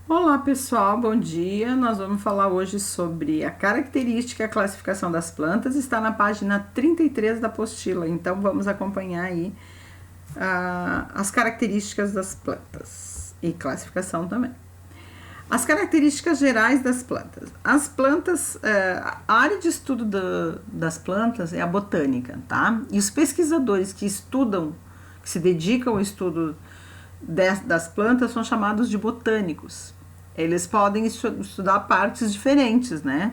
Olá pessoal, bom dia. Nós vamos falar hoje sobre a característica e a classificação das plantas. Está na página 33 da apostila, então vamos acompanhar aí as características das plantas e classificação também. As características gerais das plantas. As plantas, a área de estudo das plantas é a botânica, tá? E os pesquisadores que estudam, que se dedicam ao estudo das plantas são chamados de botânicos. Eles podem estudar partes diferentes, né?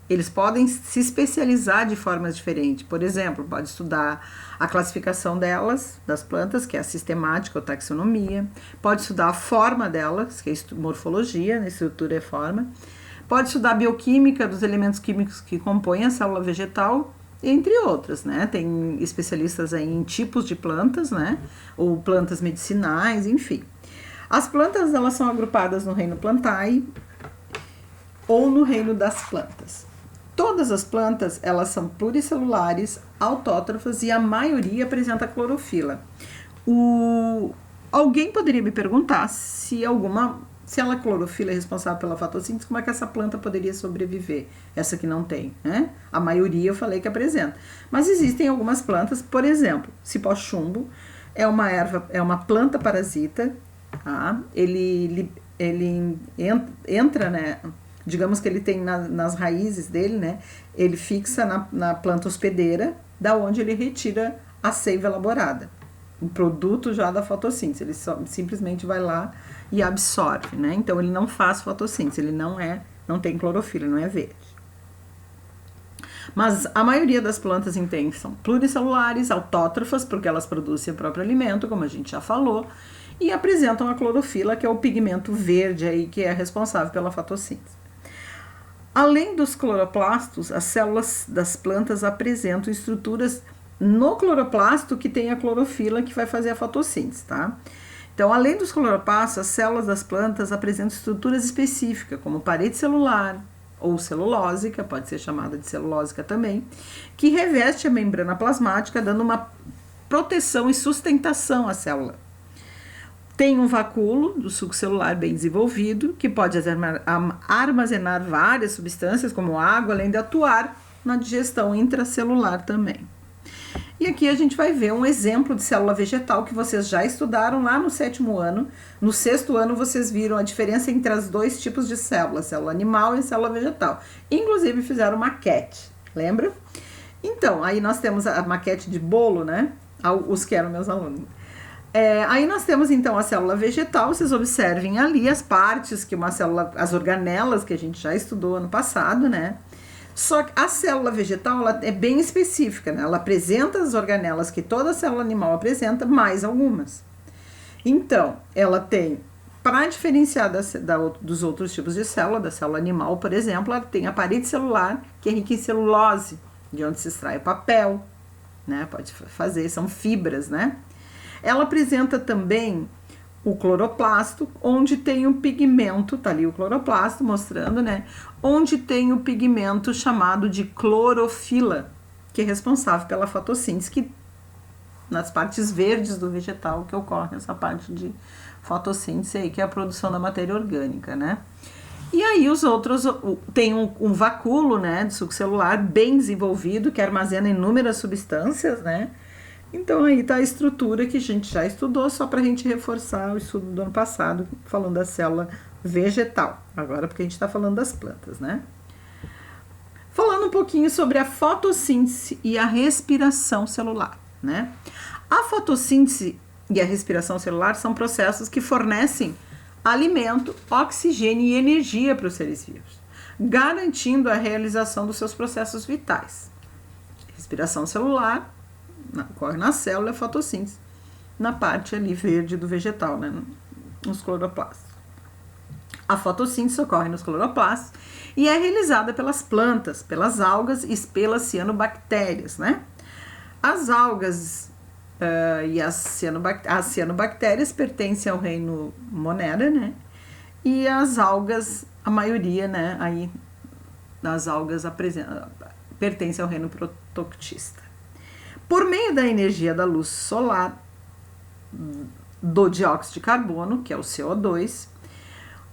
Eles podem se especializar de formas diferentes. Por exemplo, pode estudar a classificação delas, das plantas, que é a sistemática ou taxonomia. Pode estudar a forma delas, que é a morfologia, né? Estrutura e forma. Pode estudar a bioquímica dos elementos químicos que compõem a célula vegetal, entre outras, né? Tem especialistas aí em tipos de plantas, né? Ou plantas medicinais, enfim. As plantas, elas são agrupadas no reino Plantae ou no reino das plantas. Todas as plantas, elas são pluricelulares, autótrofas e a maioria apresenta clorofila. Alguém poderia me perguntar se a clorofila é responsável pela fotossíntese, como é que essa planta poderia sobreviver? Essa que não tem, né? A maioria eu falei que apresenta. Mas existem algumas plantas, por exemplo, cipó-chumbo é uma erva, é uma planta parasita, tá? Ele entra, né? Digamos que ele tem nas raízes dele, né? Ele fixa na planta hospedeira, da onde ele retira a seiva elaborada, o produto já da fotossíntese. Ele simplesmente vai lá e absorve, né? Então ele não faz fotossíntese, ele não tem clorofila, não é verde. Mas a maioria das plantas então são pluricelulares, autótrofas, porque elas produzem o próprio alimento, como a gente já falou, e apresentam a clorofila, que é o pigmento verde aí que é responsável pela fotossíntese. Além dos cloroplastos, as células das plantas apresentam estruturas no cloroplasto que tem a clorofila que vai fazer a fotossíntese, tá? Então, além dos cloroplastos, as células das plantas apresentam estruturas específicas, como parede celular ou celulósica, pode ser chamada de celulósica também, que reveste a membrana plasmática, dando uma proteção e sustentação à célula. Tem um vacúolo do suco celular bem desenvolvido, que pode armazenar várias substâncias, como água, além de atuar na digestão intracelular também. E aqui a gente vai ver um exemplo de célula vegetal que vocês já estudaram lá no 7º ano. No 6º ano vocês viram a diferença entre os dois tipos de célula, célula animal e célula vegetal. Inclusive fizeram maquete, lembra? Então, aí nós temos a maquete de bolo, né? Os que eram meus alunos. Aí nós temos então a célula vegetal. Vocês observem ali as partes que uma célula, as organelas que a gente já estudou ano passado, né? Só que a célula vegetal, ela é bem específica, né? Ela apresenta as organelas que toda célula animal apresenta, mais algumas. Então, ela tem, para diferenciar dos outros tipos de célula, da célula animal, por exemplo, ela tem a parede celular, que é rica em celulose, de onde se extrai o papel, né? Pode fazer, são fibras, né? Ela apresenta também o cloroplasto, onde tem um pigmento, tá ali o cloroplasto mostrando, né? Onde tem o pigmento chamado de clorofila, que é responsável pela fotossíntese, que nas partes verdes do vegetal que ocorre essa parte de fotossíntese aí, que é a produção da matéria orgânica, né? E aí os outros, tem um vacúolo, né, de suco celular bem desenvolvido, que armazena inúmeras substâncias, né? Então aí tá a estrutura que a gente já estudou, só para a gente reforçar o estudo do ano passado, falando da célula vegetal. Agora porque a gente está falando das plantas, né? Falando um pouquinho sobre a fotossíntese e a respiração celular, né? A fotossíntese e a respiração celular são processos que fornecem alimento, oxigênio e energia para os seres vivos, garantindo a realização dos seus processos vitais. Respiração celular ocorre na célula, a fotossíntese na parte ali verde do vegetal, né, nos cloroplastos. A fotossíntese ocorre nos cloroplastos e é realizada pelas plantas, pelas algas e pelas cianobactérias, né? As algas e as cianobactérias pertencem ao reino Monera, né? E as algas, a maioria, né, aí das algas pertence ao reino protoctista. Por meio da energia da luz solar, do dióxido de carbono, que é o CO2,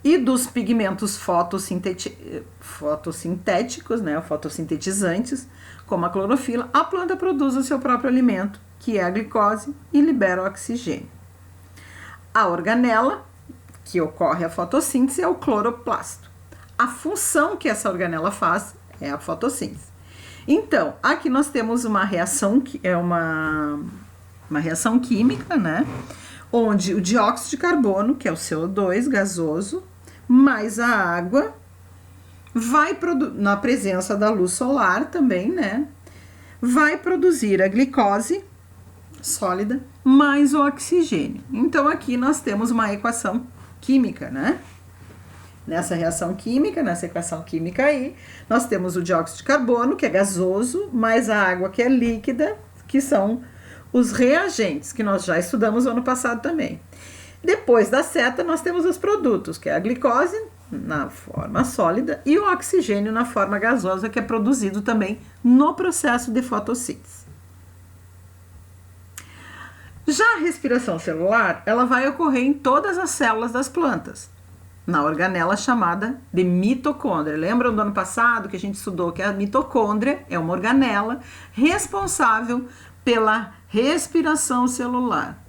e dos pigmentos fotossintéticos, né, fotossintetizantes, como a clorofila, a planta produz o seu próprio alimento, que é a glicose, e libera o oxigênio. A organela, que ocorre a fotossíntese, é o cloroplasto. A função que essa organela faz é a fotossíntese. Então, aqui nós temos uma reação que é uma reação química, né? Onde o dióxido de carbono, que é o CO2 gasoso, mais a água, vai na presença da luz solar também, né? Vai produzir a glicose sólida mais o oxigênio. Então, aqui nós temos uma equação química, né? Nessa reação química, nessa equação química aí, nós temos o dióxido de carbono, que é gasoso, mais a água, que é líquida, que são os reagentes, que nós já estudamos no ano passado também. Depois da seta, nós temos os produtos, que é a glicose na forma sólida e o oxigênio na forma gasosa, que é produzido também no processo de fotossíntese. Já a respiração celular, ela vai ocorrer em todas as células das plantas, na organela chamada de mitocôndria. Lembram do ano passado que a gente estudou que a mitocôndria é uma organela responsável pela respiração celular.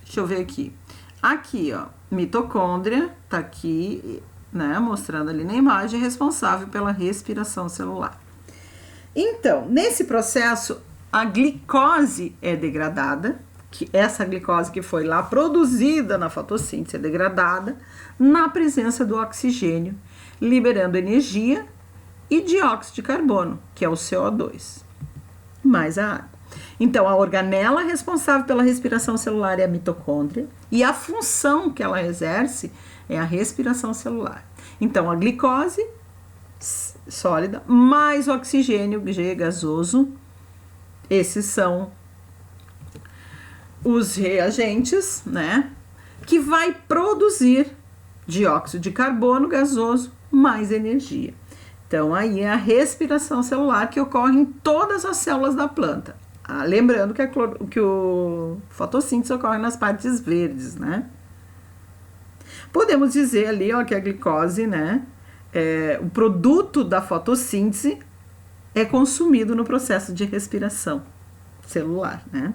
Deixa eu ver aqui. Aqui, ó, mitocôndria, tá aqui, né, mostrando ali na imagem, responsável pela respiração celular. Então, nesse processo, a glicose é degradada, que essa glicose que foi lá produzida na fotossíntese é degradada na presença do oxigênio, liberando energia, e dióxido de carbono, que é o CO2, mais a água. Então, a organela responsável pela respiração celular é a mitocôndria, e a função que ela exerce é a respiração celular. Então, a glicose sólida mais o oxigênio G gasoso, esses são os reagentes, né, que vai produzir dióxido de carbono gasoso mais energia. Então, aí é a respiração celular que ocorre em todas as células da planta. Lembrando que o fotossíntese ocorre nas partes verdes, né? Podemos dizer ali, ó, que a glicose, né, o produto da fotossíntese é consumido no processo de respiração celular, né?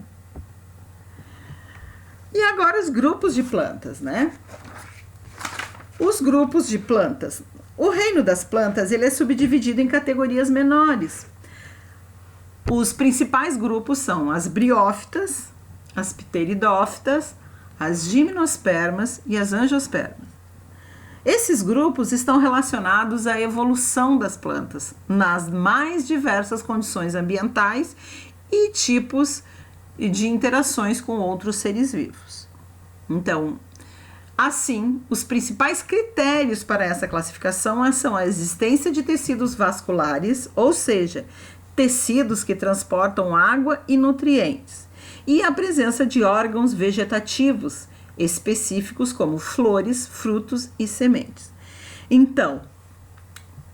E agora os grupos de plantas, né? Os grupos de plantas. O reino das plantas, ele é subdividido em categorias menores. Os principais grupos são as briófitas, as pteridófitas, as gimnospermas e as angiospermas. Esses grupos estão relacionados à evolução das plantas, nas mais diversas condições ambientais e tipos de interações com outros seres vivos. Então, assim, os principais critérios para essa classificação são a existência de tecidos vasculares, ou seja, tecidos que transportam água e nutrientes, e a presença de órgãos vegetativos específicos como flores, frutos e sementes. Então,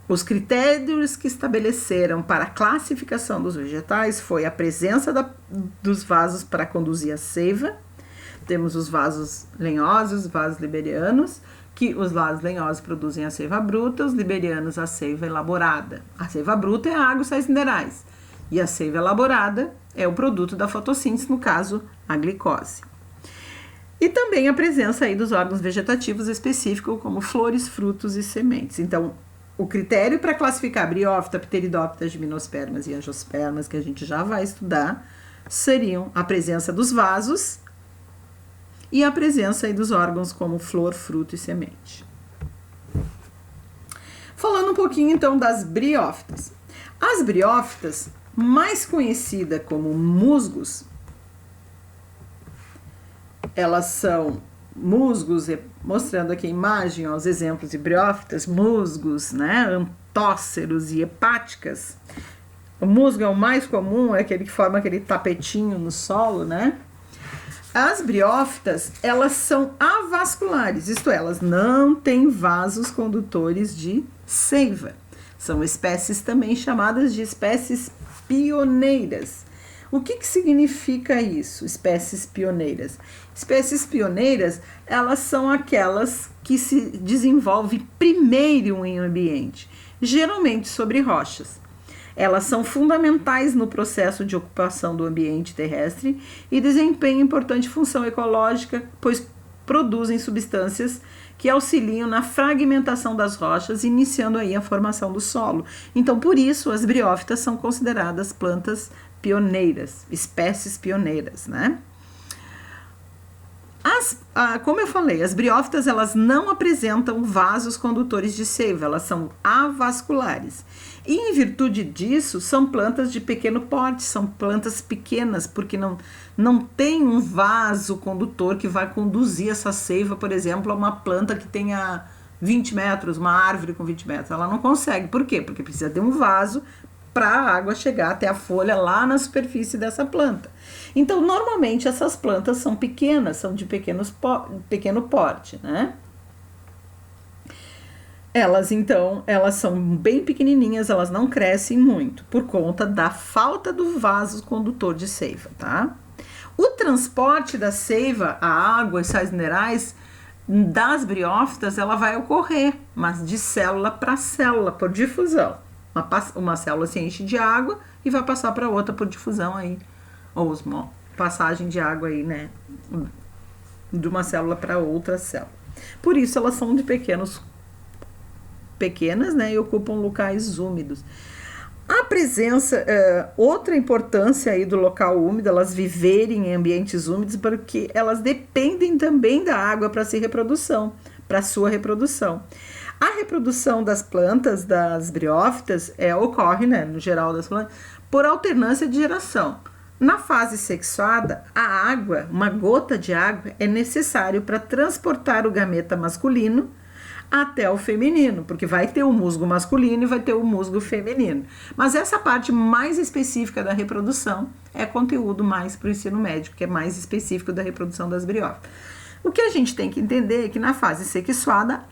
os critérios que estabeleceram para a classificação dos vegetais foi a presença dos vasos para conduzir a seiva. Temos os vasos lenhosos, vasos liberianos, que os vasos lenhosos produzem a seiva bruta, os liberianos a seiva elaborada. A seiva bruta é a água e sais minerais, e a seiva elaborada é o produto da fotossíntese, no caso, a glicose. E também a presença aí dos órgãos vegetativos específicos, como flores, frutos e sementes. Então, o critério para classificar briófita, pteridófita, gimnospermas e angiospermas, que a gente já vai estudar, seriam a presença dos vasos e a presença aí dos órgãos como flor, fruto e semente. Falando um pouquinho então das briófitas. As briófitas, mais conhecidas como musgos, elas são musgos, mostrando aqui a imagem, ó, os exemplos de briófitas, musgos, né, antóceros e hepáticas. O musgo é o mais comum, é aquele que forma aquele tapetinho no solo, né? As briófitas, elas são avasculares, isto é, elas não têm vasos condutores de seiva. São espécies também chamadas de espécies pioneiras. O que significa isso, espécies pioneiras? Espécies pioneiras, elas são aquelas que se desenvolvem primeiro em ambiente, geralmente sobre rochas. Elas são fundamentais no processo de ocupação do ambiente terrestre e desempenham importante função ecológica, pois produzem substâncias que auxiliam na fragmentação das rochas, iniciando aí a formação do solo. Então, por isso, as briófitas são consideradas plantas pioneiras, espécies pioneiras, né? Como eu falei, as briófitas, elas não apresentam vasos condutores de seiva, elas são avasculares. E em virtude disso, são plantas de pequeno porte, são plantas pequenas, porque não tem um vaso condutor que vai conduzir essa seiva, por exemplo, a uma planta que tenha 20 metros, uma árvore com 20 metros. Ela não consegue. Por quê? Porque precisa ter um vaso para a água chegar até a folha lá na superfície dessa planta. Então, normalmente, essas plantas são pequenas, são de pequeno porte, né? Elas são bem pequenininhas, elas não crescem muito, por conta da falta do vaso condutor de seiva, tá? O transporte da seiva, a água e sais minerais, das briófitas, ela vai ocorrer, mas de célula para célula, por difusão. Uma célula se enche de água e vai passar para outra por difusão aí, ou passagem de água aí, né, de uma célula para outra célula. Por isso elas são de pequenas, né, e ocupam locais úmidos. A presença, outra importância aí do local úmido, elas viverem em ambientes úmidos, porque elas dependem também da água para sua reprodução. A reprodução das plantas, das briófitas, ocorre, né, no geral das plantas, por alternância de geração. Na fase sexuada, a água, uma gota de água, é necessário para transportar o gameta masculino até o feminino, porque vai ter o musgo masculino e vai ter o musgo feminino. Mas essa parte mais específica da reprodução é conteúdo mais para o ensino médio, que é mais específico da reprodução das briófitas. O que a gente tem que entender é que na fase sexuada,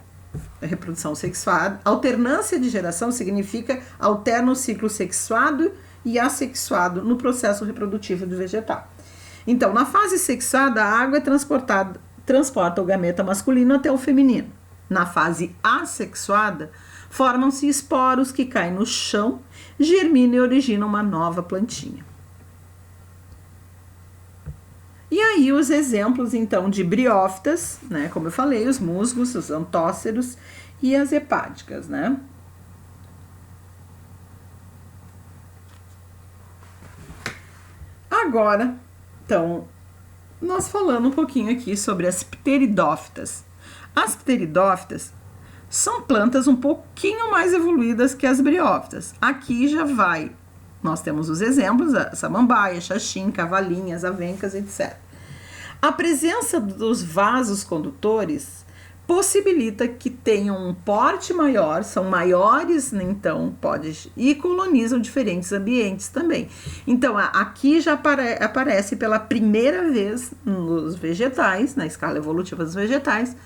a reprodução sexuada, alternância de geração significa alterna o ciclo sexuado e assexuado no processo reprodutivo do vegetal. Então, na fase sexuada, a água transporta o gameta masculino até o feminino. Na fase assexuada, formam-se esporos que caem no chão, germinam e originam uma nova plantinha. E aí os exemplos, então, de briófitas, né, como eu falei, os musgos, os antóceros e as hepáticas, né? Agora, então, nós falando um pouquinho aqui sobre as pteridófitas. As pteridófitas são plantas um pouquinho mais evoluídas que as briófitas. Aqui já nós temos os exemplos, a samambaia, xaxim, cavalinhas, avencas, etc. A presença dos vasos condutores possibilita que tenham um porte maior, são maiores, então, e colonizam diferentes ambientes também. Então, aqui já aparece pela primeira vez nos vegetais, na escala evolutiva dos vegetais,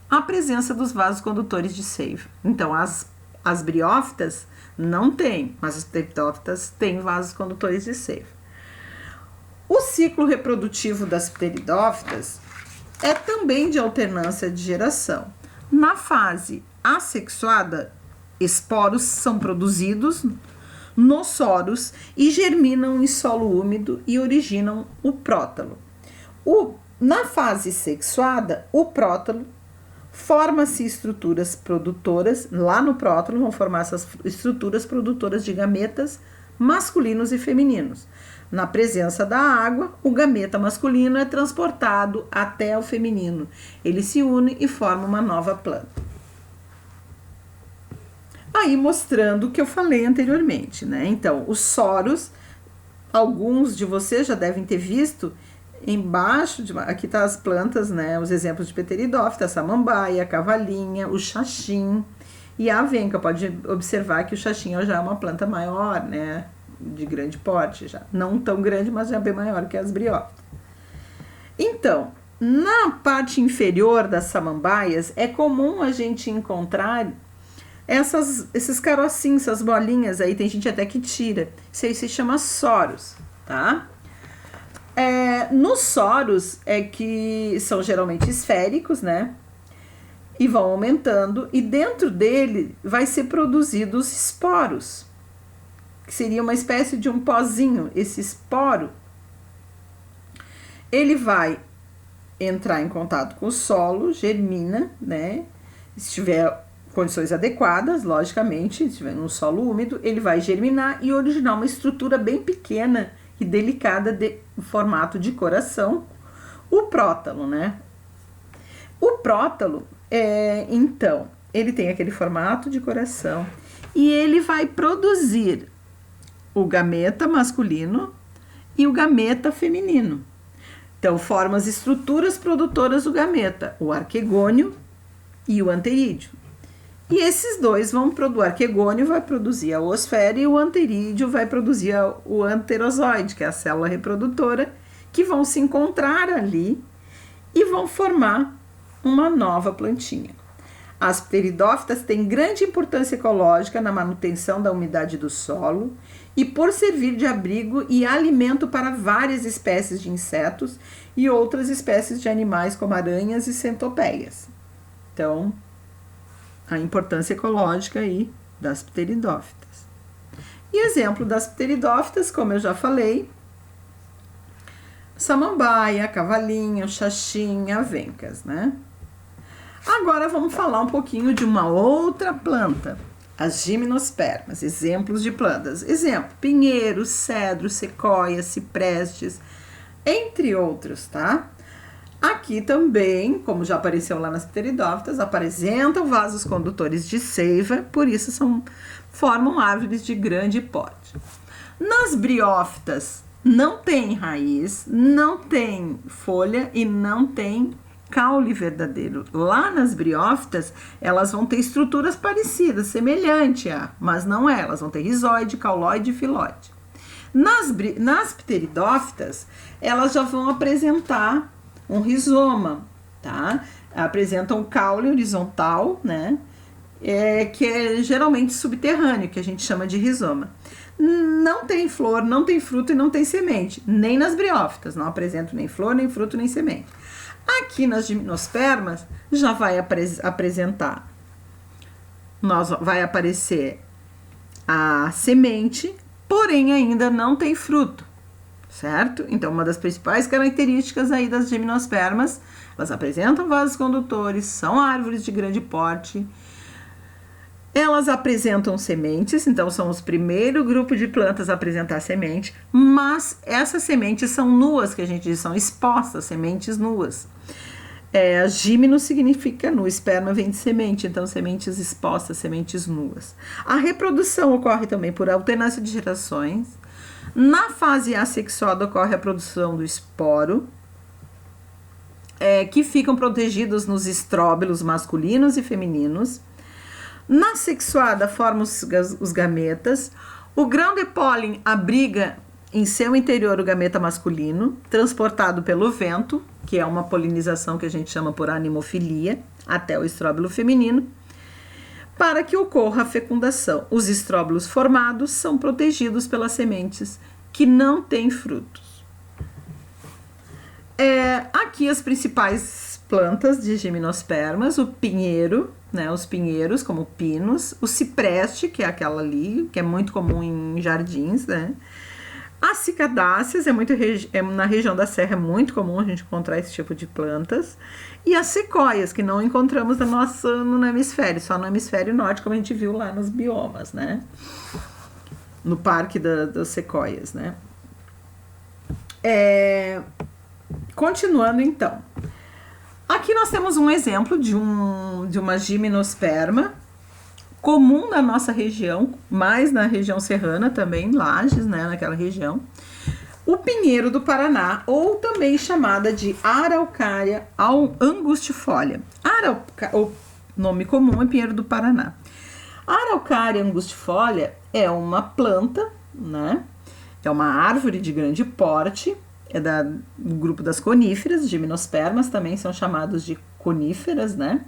a presença dos vasos condutores de seiva. Então, as briófitas não têm, mas as pteridófitas têm vasos condutores de seiva. O ciclo reprodutivo das pteridófitas é também de alternância de geração. Na fase assexuada, esporos são produzidos nos soros e germinam em solo úmido e originam o prótalo. Na fase sexuada, o prótalo forma-se estruturas produtoras, lá no prótalo vão formar essas estruturas produtoras de gametas masculinos e femininos. Na presença da água, o gameta masculino é transportado até o feminino. Ele se une e forma uma nova planta. Aí mostrando o que eu falei anteriormente, né? Então, os soros, alguns de vocês já devem ter visto, embaixo, aqui tá as plantas, né? Os exemplos de pteridófita, a samambaia, a cavalinha, o xaxim e a avenca. Pode observar que o xaxim já é uma planta maior, né? De grande porte já. Não tão grande, mas já bem maior que as briófitas. Então, na parte inferior das samambaias, é comum a gente encontrar esses carocinhos, essas bolinhas aí, tem gente até que tira. Isso aí se chama soros, tá? Nos soros que são geralmente esféricos, né? E vão aumentando, e dentro dele vai ser produzido os esporos, que seria uma espécie de um pozinho. Esse esporo, ele vai entrar em contato com o solo, germina, né? Se tiver condições adequadas, logicamente, se estiver num solo úmido, ele vai germinar e originar uma estrutura bem pequena e delicada de formato de coração, o prótalo, né? O prótalo, então, ele tem aquele formato de coração e ele vai produzir o gameta masculino e o gameta feminino. Então, formam as estruturas produtoras do gameta, o arquegônio e o anterídeo. E esses dois vão produzir, o arquegônio vai produzir a oosfera e o anterídeo vai produzir o anterozoide, que é a célula reprodutora, que vão se encontrar ali e vão formar uma nova plantinha. As pteridófitas têm grande importância ecológica na manutenção da umidade do solo e por servir de abrigo e alimento para várias espécies de insetos e outras espécies de animais como aranhas e centopeias. Então, a importância ecológica aí das pteridófitas. E exemplo das pteridófitas, como eu já falei, samambaia, cavalinho, xaxim, avencas, né? Agora vamos falar um pouquinho de uma outra planta, as gimnospermas, exemplos de plantas. Exemplo, pinheiro, cedro, sequoia, ciprestes, entre outros, tá? Aqui também, como já apareceu lá nas pteridófitas, apresentam vasos condutores de seiva, por isso formam árvores de grande porte. Nas briófitas não tem raiz, não tem folha e não tem caule verdadeiro. Lá nas briófitas, elas vão ter estruturas parecidas, semelhantes, mas não é. Elas vão ter rizoide, cauloide e filóide. Nas pteridófitas, elas já vão apresentar um rizoma, tá? Apresentam um caule horizontal, né? Que é geralmente subterrâneo, que a gente chama de rizoma. Não tem flor, não tem fruto e não tem semente. Nem nas briófitas, não apresentam nem flor, nem fruto, nem semente. Aqui nas gimnospermas já vai apresentar, vai aparecer a semente, porém ainda não tem fruto, certo? Então, uma das principais características aí das gimnospermas, elas apresentam vasos condutores, são árvores de grande porte, elas apresentam sementes, então são os primeiros grupos de plantas a apresentar semente, mas essas sementes são nuas, que a gente diz, são expostas, sementes nuas. Gímeno significa nu, esperma vem de semente, então sementes expostas, sementes nuas. A reprodução ocorre também por alternância de gerações. Na fase assexuada ocorre a produção do esporo, que ficam protegidos nos estróbilos masculinos e femininos. Na sexuada formam os gametas. O grão de pólen abriga em seu interior o gameta masculino, transportado pelo vento, que é uma polinização que a gente chama por animofilia, até o estróbilo feminino, para que ocorra a fecundação. Os estróbilos formados são protegidos pelas sementes que não têm frutos. Aqui as principais plantas de gimnospermas, o pinheiro, né, os pinheiros, como pinos, o cipreste, que é aquela ali, que é muito comum em jardins, né? As cicadáceas, na região da serra é muito comum a gente encontrar esse tipo de plantas. E as sequoias, que não encontramos no hemisfério, só no hemisfério norte, como a gente viu lá nos biomas, né? No parque das sequoias, né? Continuando então. Aqui nós temos um exemplo de uma gimnosperma comum na nossa região, mais na região serrana também, Lages, né, naquela região. O pinheiro do Paraná, ou também chamada de Araucária angustifolia. O nome comum é pinheiro do Paraná. A Araucária angustifolia é uma planta, né? É uma árvore de grande porte, do grupo das coníferas, gimnospermas também são chamados de coníferas, né?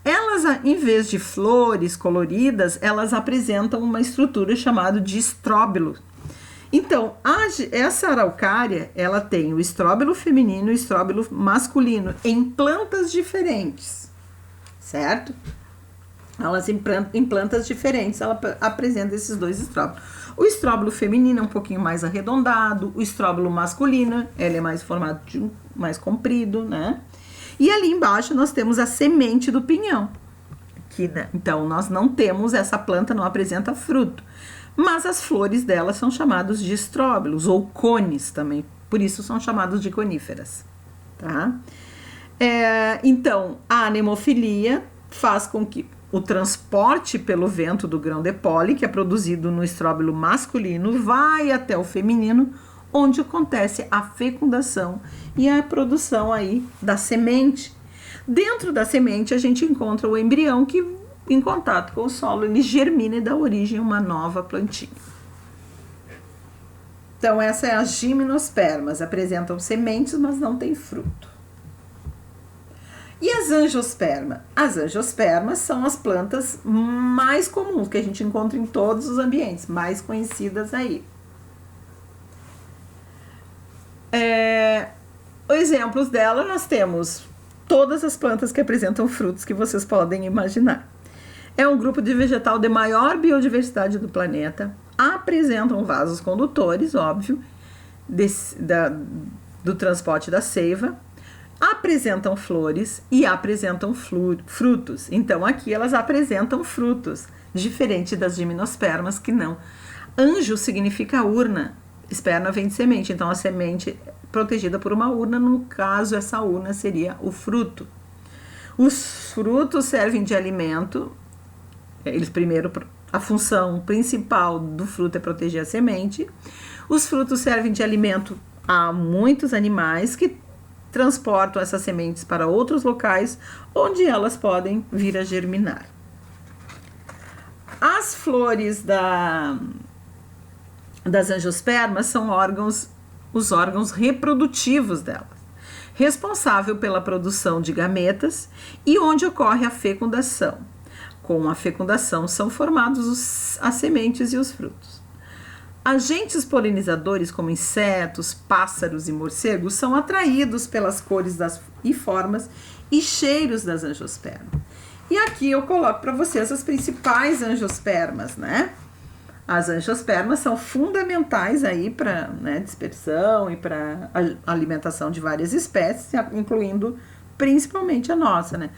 Elas, em vez de flores coloridas, elas apresentam uma estrutura chamada de estróbilo. Então, essa araucária, ela tem o estróbilo feminino e o estróbilo masculino em plantas diferentes, certo? Elas em plantas diferentes, ela apresenta esses dois estróbilos. O estróbilo feminino é um pouquinho mais arredondado, o estróbilo masculino, ele é mais formado mais comprido, né? E ali embaixo nós temos a semente do pinhão. Então, nós não temos, essa planta não apresenta fruto. Mas as flores dela são chamadas de estróbilos, ou cones também. Por isso são chamados de coníferas, tá? Então, a anemofilia faz com que o transporte pelo vento do grão de pólen, que é produzido no estróbilo masculino, vai até o feminino, onde acontece a fecundação e a produção aí da semente. Dentro da semente, a gente encontra o embrião que, em contato com o solo, ele germina e dá origem a uma nova plantinha. Então, essa é as gimnospermas. Apresentam sementes, mas não tem fruto. E as angiospermas? As angiospermas são as plantas mais comuns, que a gente encontra em todos os ambientes, mais conhecidas aí. Exemplos dela, nós temos todas as plantas que apresentam frutos que vocês podem imaginar. É um grupo de vegetal de maior biodiversidade do planeta. Apresentam vasos condutores, óbvio, do transporte da seiva. Apresentam flores e apresentam frutos. Então, aqui elas apresentam frutos, diferente das gimnospermas, que não. Anjo significa urna. Esperma vem de semente. Então, a semente é protegida por uma urna. No caso, essa urna seria o fruto. Os frutos servem de alimento. Eles primeiro, a função principal do fruto é proteger a semente. Os frutos servem de alimento a muitos animais que transportam essas sementes para outros locais onde elas podem vir a germinar. As flores das angiospermas são os órgãos reprodutivos delas, responsável pela produção de gametas e onde ocorre a fecundação. Com a fecundação são formados as sementes e os frutos. Agentes polinizadores como insetos, pássaros e morcegos são atraídos pelas cores e formas e cheiros das angiospermas. E aqui eu coloco para vocês as principais angiospermas, né? As angiospermas são fundamentais aí para, né, dispersão e para alimentação de várias espécies, incluindo principalmente a nossa, né?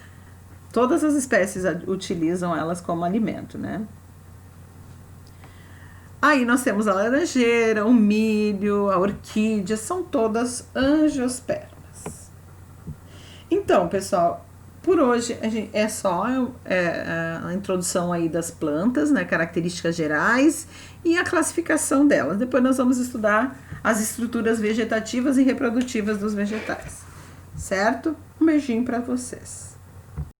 Todas as espécies utilizam elas como alimento, né? Aí nós temos a laranjeira, o milho, a orquídea, são todas angiospermas. Então, pessoal, por hoje é só a introdução aí das plantas, né, características gerais e a classificação delas. Depois nós vamos estudar as estruturas vegetativas e reprodutivas dos vegetais, certo? Um beijinho para vocês.